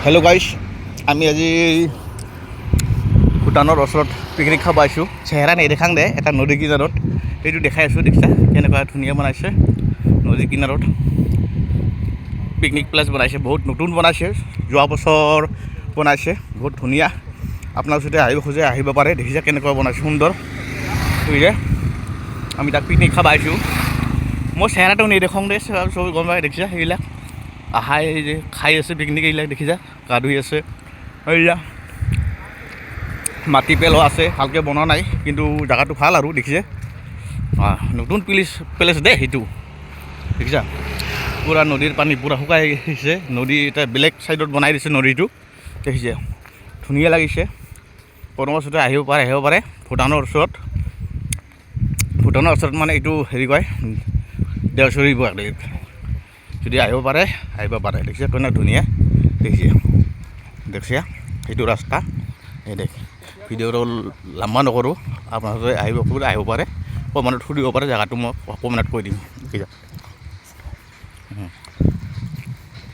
Hello' গাইছ, আমি আজি ভূটানৰ ওচৰত পিকনিক খাব আহিছোঁ। চেহেৰা নেদেখাং দে, এটা নদী কিনাৰত সেইটো দেখাই আছোঁ। দেখিছা কেনেকুৱা ধুনীয়া বনাইছে, নদী কিনাৰত পিকনিক প্লেচ বনাইছে। বহুত নতুন বনাইছে, যোৱা বছৰ বনাইছে, বহুত ধুনীয়া। আপোনালোক যদি আহিব খোজে আহিব পাৰে। দেখিছা কেনেকুৱা বনাইছে, সুন্দৰ বুজিছে। আমি তাত পিকনিক খাব আহিছোঁ। মই চেহেৰাটো নেদেখাং দে, চবেই গম পাই। দেখিছা সেইবিলাক আহাই যে খাই আছে পিকনিক, এইবিলাক দেখিছা গা ধুই আছে। এইবিলাক মাটি পেলোৱা আছে, ভালকৈ বনোৱা নাই, কিন্তু জেগাটো ভাল আৰু দেখিছে। নতুন প্লেচ দেই সেইটো, দেখিছা পূৰা নদীৰ পানী পূৰা শুকাই আহিছে। নদী এটা বেলেগ ছাইডত বনাই দিছে নদীটো, দেখিছে ধুনীয়া লাগিছে। কোনোবা ওচৰতে আহিব পাৰে। ভূটানৰ ওচৰত মানে এইটো হেৰি কয় দেওচৰী বৰালি। যদি আহিব পাৰে দেখিছে কেনে ধুনীয়া। দেখিছে সেইটো ৰাস্তা। এই দেখ ভিডিঅ'টো লম্বা নকৰোঁ, আপোনালোকে আহিব পাৰে। কমেণ্টত সুধিব পাৰে, জেগাটো মই কমেণ্টত কৈ দিম। দেখিছা